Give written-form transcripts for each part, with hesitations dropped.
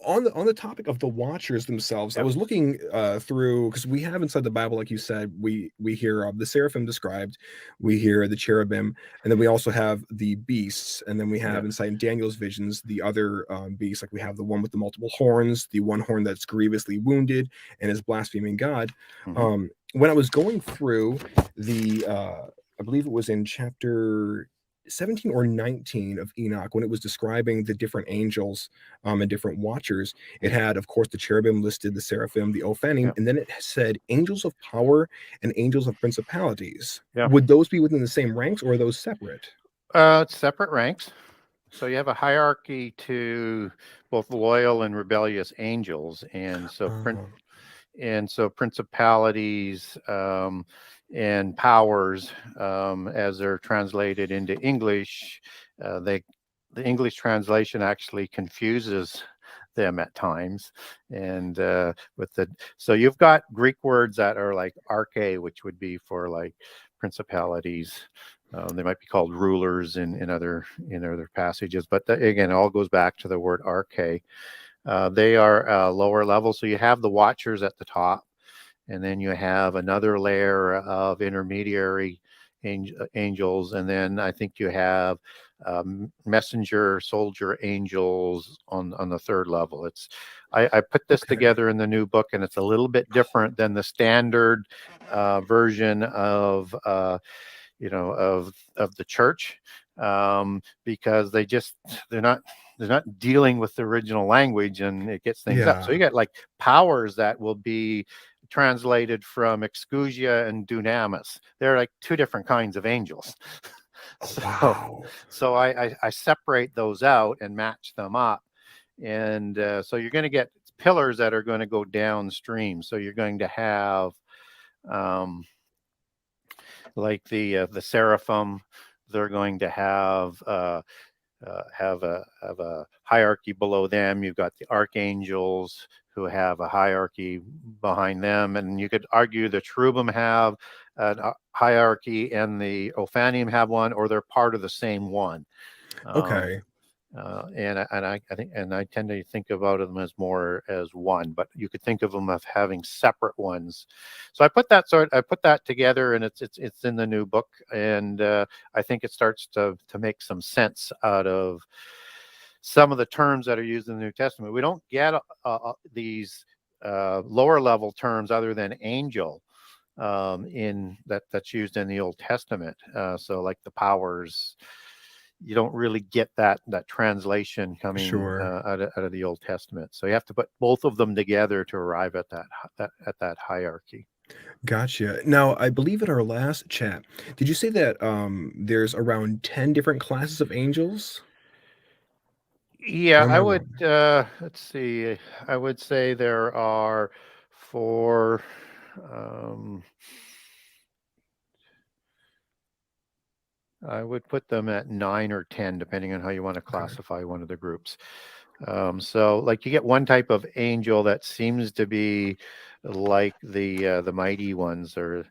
on the topic of the Watchers themselves, I Yep. was looking through, because we have inside the Bible, like you said, we hear of the seraphim described, we hear the cherubim, and then we also have the beasts, and then we have Yep. inside Daniel's visions the other beasts, like we have the one with the multiple horns, the one horn that's grievously wounded and is blaspheming God. Hmm. When I was going through the, I believe it was in chapter 17 or 19 of Enoch, when it was describing the different angels and different watchers, it had, of course, the cherubim listed, the seraphim, the Ophanim, Yep. and then it said angels of power and angels of principalities. Yeah. Would those be within the same ranks, or are those separate? It's separate ranks. So you have a hierarchy to both loyal and rebellious angels, Uh, and so principalities and powers, as they're translated into English, they the English translation actually confuses them at times. And with the so you've got Greek words that are like arche, which would be for like principalities. They might be called rulers in other passages, but again, it all goes back to the word arche. They are lower level, so you have the watchers at the top, and then you have another layer of intermediary angels, and then I think you have messenger soldier angels on the third level. I put this okay. together in the new book, and it's a little bit different than the standard version of of the church, because they're not dealing with the original language, and it gets things up. So you Yeah. got like powers that will be translated from exousia and dunamis. They're like two different kinds of angels. so Wow. so I separate those out and match them up, and so you're going to get pillars that are going to go downstream. So you're going to have um, like the seraphim. They're going to have a hierarchy below them. You've got the archangels who have a hierarchy behind them, and you could argue the cherubim have a hierarchy and the Ophanim have one, or they're part of the same one. Um, Okay. I think, and I tend to think about them as more as one, but you could think of them as having separate ones. So I put that together, and it's in the new book, and I think it starts to make some sense out of some of the terms that are used in the New Testament. We don't get these lower level terms other than angel in that's used in the Old Testament. So like the powers, you don't really get that translation coming Sure. out of the Old Testament. So you have to put both of them together to arrive at that hierarchy. Gotcha. Now, I believe in our last chat, did you say that there's around 10 different classes of angels? Yeah, Or am I I would. wrong? Let's see. I would say there are four. Um, I would put them at 9 or 10, depending on how you want to Okay. classify one of the groups. So, like, you get one type of angel that seems to be like the mighty ones, or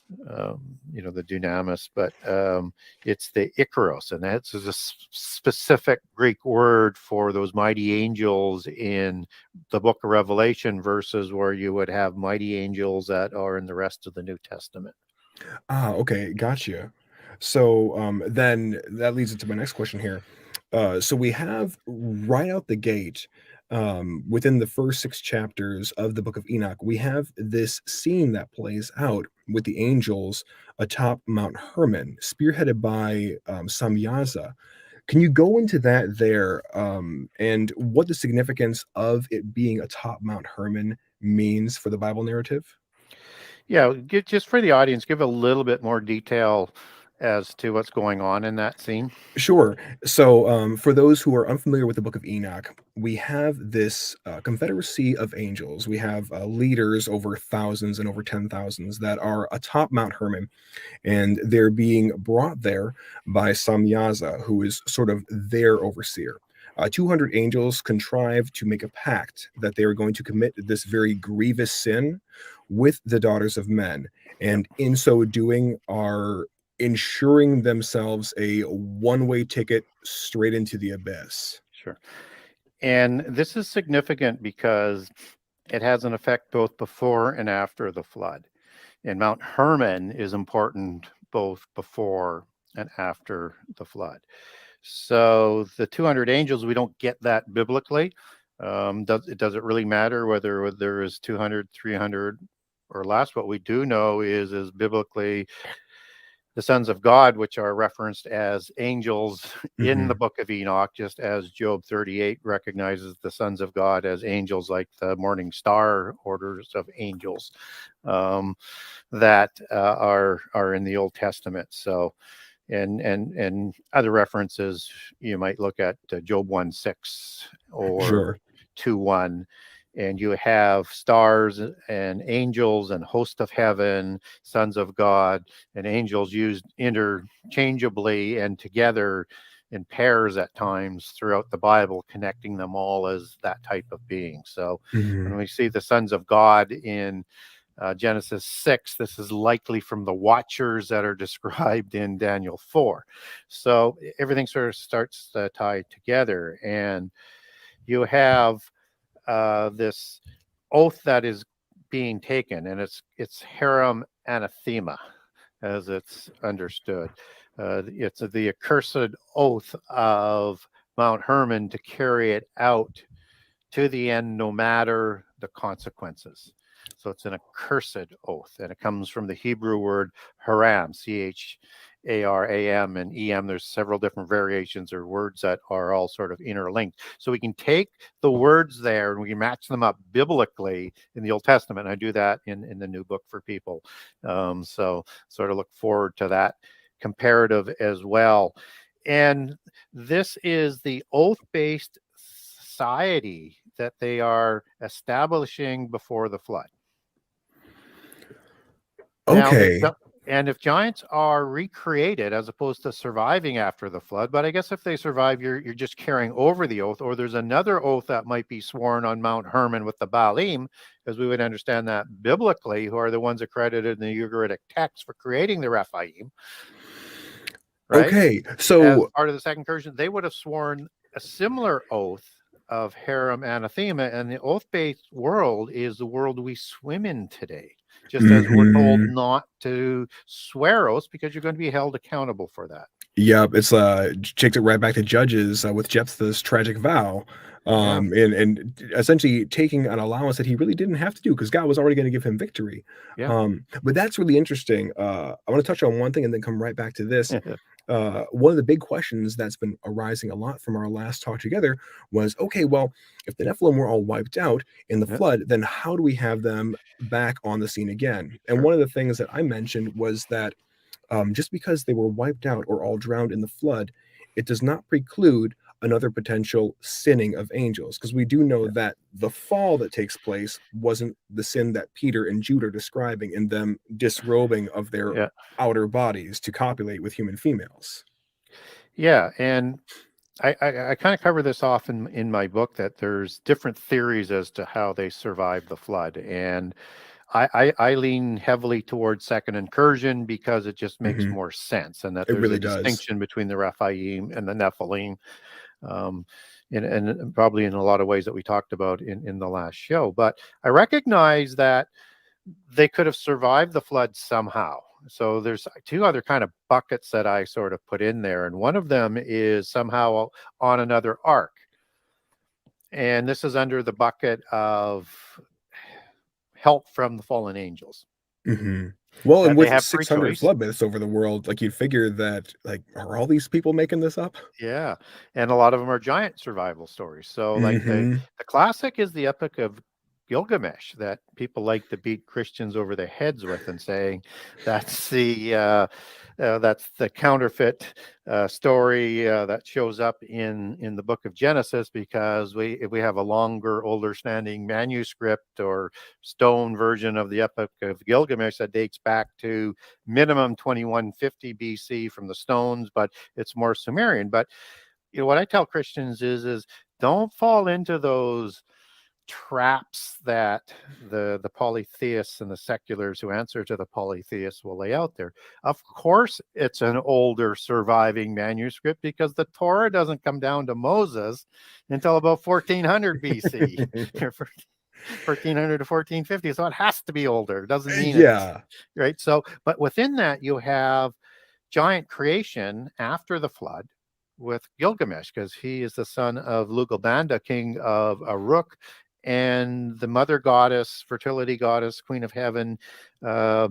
the dunamis, but it's the Icaros, and that's a specific Greek word for those mighty angels in the Book of Revelation, versus where you would have mighty angels that are in the rest of the New Testament. Okay, gotcha. So then that leads into my next question here. So we have right out the gate, within the first 6 chapters of the book of Enoch, we have this scene that plays out with the angels atop Mount Hermon, spearheaded by Samyaza. Can you go into that there, and what the significance of it being atop Mount Hermon means for the Bible narrative? Yeah, just for the audience, give a little bit more detail as to what's going on in that scene. Sure. So, for those who are unfamiliar with the Book of Enoch, we have this confederacy of angels. We have leaders over thousands and over 10,000s that are atop Mount Hermon, and they're being brought there by Samyaza, who is sort of their overseer. 200 angels contrive to make a pact that they are going to commit this very grievous sin with the daughters of men, Yep, and in so doing, are ensuring themselves a one-way ticket straight into the abyss. sure. And this is significant because it has an effect both before and after the flood. And Mount Hermon is important both before and after the flood. So the 200 angels, we don't get that biblically. Does it really matter whether there is 200, 300, or less? What we do know is biblically the sons of God, which are referenced as angels in the Mhm. book of Enoch, just as Job 38 recognizes the sons of God as angels, like the morning star orders of angels that are in the Old Testament. So, and other references you might look at Job 1:6 or Sure. 2:1, and you have stars and angels and host of heaven, sons of God, and angels used interchangeably and together in pairs at times throughout the Bible, connecting them all as that type of being. So when Mhm. we see the sons of God in Genesis 6, this is likely from the watchers that are described in Daniel 4. So everything sort of starts to tie together. And you have this oath that is being taken, and it's Harum anathema, as it's understood. It's the accursed oath of Mount Hermon to carry it out to the end, no matter the consequences. So it's an accursed oath, and it comes from the Hebrew word haram, Charam and em. There's several different variations or words that are all sort of interlinked. So we can take the words there and we can match them up biblically in the Old Testament. I do that in the new book for people. So sort of look forward to that comparative as well. And this is the oath based society that they are establishing before the flood. Now, Okay. if giants are recreated as opposed to surviving after the flood, but I guess if they survive, you're just carrying over the oath, or there's another oath that might be sworn on Mount Hermon with the Baalim, as we would understand that biblically, who are the ones accredited in the Ugaritic text for creating the Rephaim, right? Okay. As So part of the second incursion, they would have sworn a similar oath of Harum anathema, and the oath-based world is the world we swim in today. Just as we're told mhm. not to swear oaths because you're going to be held accountable for that. Yep, it's, takes it right back to Judges, with Jephthah's tragic vow, Yeah, and essentially taking an allowance that he really didn't have to do because God was already gonna give him victory. yeah, But that's really interesting. I wanna touch on one thing and then come right back to this. One of the big questions that's been arising a lot from our last talk together was, okay, well, if the Nephilim were all wiped out in the yeah, flood, then how do we have them back on the scene again? And sure, one of the things that I mentioned was that just because they were wiped out or all drowned in the flood, it does not preclude another potential sinning of angels. Because we do know yeah, that the fall that takes place wasn't the sin that Peter and Jude are describing in them disrobing of their yeah, outer bodies to copulate with human females. yeah. And I kind of cover this off in my book that there's different theories as to how they survived the flood, and I lean heavily towards second incursion because it just makes Mhm. more sense, and that It there's really a does. distinction between the Rephaim and the Nephilim, um, and probably in a lot of ways that we talked about in the last show. But I recognize that they could have survived the flood somehow. So there's two other kind of buckets that I sort of put in there, and one of them is somehow on another ark, and this is under the bucket of help from the fallen angels. Mhm. Well, and That they with have free 600 choice. flood myths over the world, like, you'd figure that, like, are all these people making this up? Yeah, and a lot of them are giant survival stories. So, like Mhm. the classic is the Epic of Gilgamesh that people like to beat Christians over the heads with, and saying that's the counterfeit story that shows up in the Book of Genesis, because if we have a longer, older standing manuscript or stone version of the Epic of Gilgamesh that dates back to minimum 2150 BC from the stones, but it's more Sumerian. But what I tell Christians is don't fall into those traps that the polytheists and the seculars who answer to the polytheists will lay out there. Of course, it's an older surviving manuscript because the Torah doesn't come down to Moses until about 1400 BC, 1400 to 1450. So it has to be older. It doesn't mean it's Yeah. right. So, but within that, you have giant creation after the flood with Gilgamesh, because he is the son of Lugalbanda, king of Uruk, and the mother goddess, fertility goddess, queen of heaven, uh,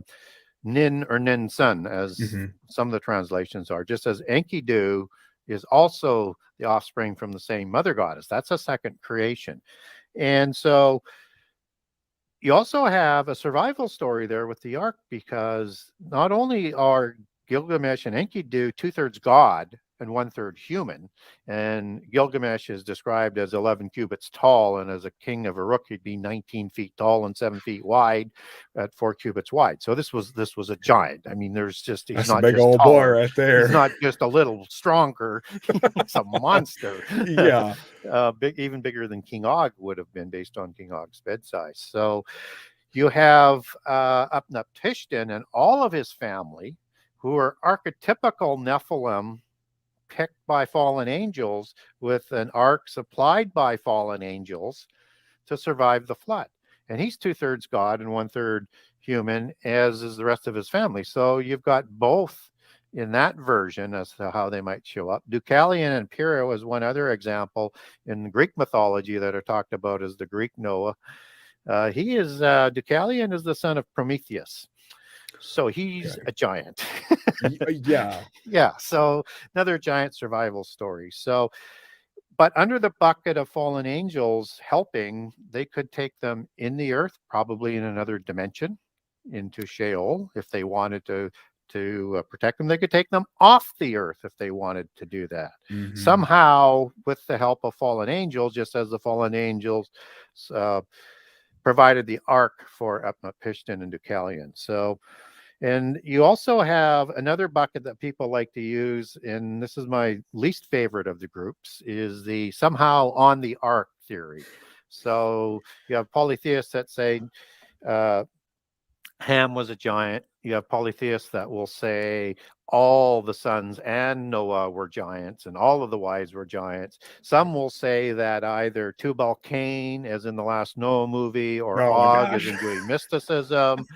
Nin or Nin son, as Hmm. some of the translations are, just as Enkidu is also the offspring from the same mother goddess. That's a second creation. And so you also have a survival story there with the ark, because not only are Gilgamesh and Enkidu two-thirds god and one-third human, and Gilgamesh is described as 11 cubits tall, and as a king of Uruk, he'd be 19 feet tall and 7 feet wide at 4 cubits wide. So this was a giant. I mean, he's That's a not big just old boy taller, right he's there. not just a little stronger, he's a monster. Yeah. Even bigger than King Og would have been based on King Og's bed size. So you have Upnapishtim and all of his family, who are archetypical Nephilim picked by fallen angels with an ark supplied by fallen angels to survive the flood. And he's two-thirds God and one-third human, as is the rest of his family. So you've got both in that version as to how they might show up. Deucalion and Pyrrha is one other example in Greek mythology that are talked about as the Greek Noah. Deucalion is the son of Prometheus. So he's Okay. a giant. Yeah. Yeah. So another giant survival story. So, but under the bucket of fallen angels helping, they could take them in the earth, probably in another dimension, into Sheol if they wanted to protect them. They could take them off the earth if they wanted to do that. Hmm. Somehow, with the help of fallen angels, just as the fallen angels uh, provided the ark for Upnapishtim and Deucalion. So, and you also have another bucket that people like to use, and this is my least favorite of the groups, is the somehow on the ark theory. So you have polytheists that say uh, Ham was a giant. You have polytheists that will say all the sons and Noah were giants and all of the wives were giants. Some will say that either Tubal Cain, as in the last Noah movie, or Oh my Og, as gosh. in doing mysticism,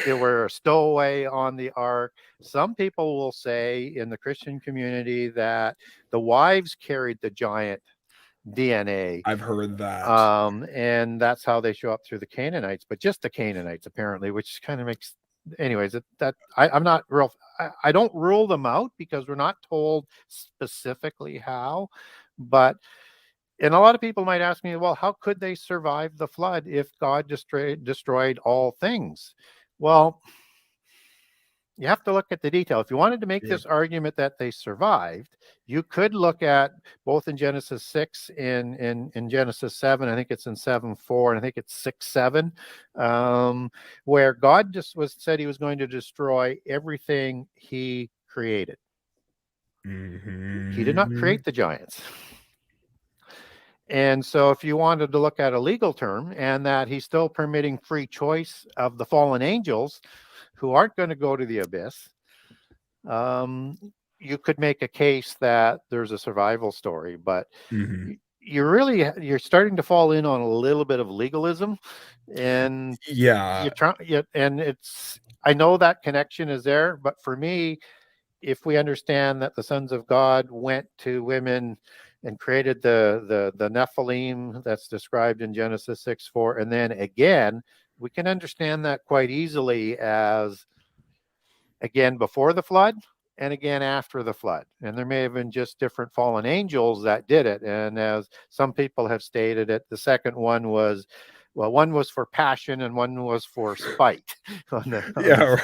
they were a stowaway on the ark. Some people will say in the Christian community that the wives carried the giant DNA, I've heard that. and that's how they show up through the Canaanites, but just the Canaanites apparently, which kind of makes, anyways. I'm not real. I don't rule them out because we're not told specifically how, but and a lot of people might ask me, well, how could they survive the flood if God destroyed all things? Well, you have to look at the detail. If you wanted to make Yeah. this argument that they survived, you could look at both in Genesis 6 in Genesis 7. I think it's in 7:4, and I think it's 6:7, where God just said he was going to destroy everything he created. He did not Hmm. create the giants. And so, if you wanted to look at a legal term, and that he's still permitting free choice of the fallen angels who aren't going to go to the abyss, um, you could make a case that there's a survival story, but Hmm. you're starting to fall in on a little bit of legalism, and Yeah. and it's, I know that connection is there, but for me, if we understand that the sons of God went to women and created the Nephilim that's described in Genesis 6:4, and then again, we can understand that quite easily as again before the flood and again after the flood. And there may have been just different fallen angels that did it. And as some people have stated it, the second one was, well, one was for passion and one was for spite. On Yeah.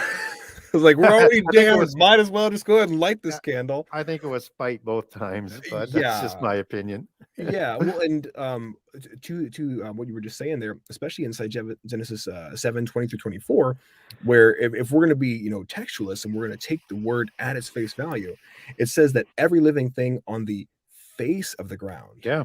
I was like, we're I already think it damned. was, Might as well just go ahead and light this yeah, candle. I think it was spite both times, but that's just Yeah. my opinion. Yeah, well, and to what you were just saying there, especially inside Genesis 7:20 through 24, where if we're going to be textualists and we're going to take the word at its face value, it says that every living thing on the face of the ground. Yeah.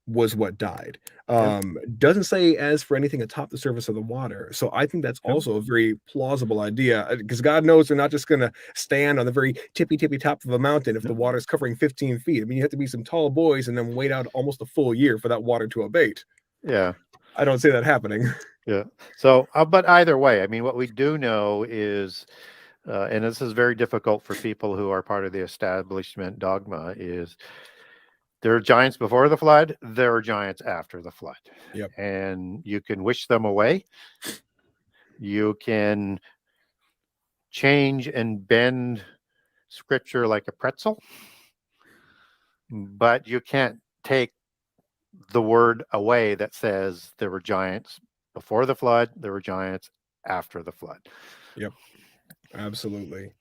was what died. Yep. Doesn't say as for anything atop the surface of the water. So I think that's Yep. also a very plausible idea because God knows they're not just going to stand on the very tippy top of a mountain if the Yep. water's covering 15 feet. I mean, you have to be some tall boys and then wait out almost a full year for that water to abate. Yeah. I don't see that happening. Yeah. So, but either way, I mean, what we do know is, and this is very difficult for people who are part of the establishment dogma, is there are giants before the flood, there are giants after the flood. Yep. And you can wish them away. You can change and bend scripture like a pretzel, but you can't take the word away that says there were giants before the flood, there were giants after the flood. Yep. Absolutely.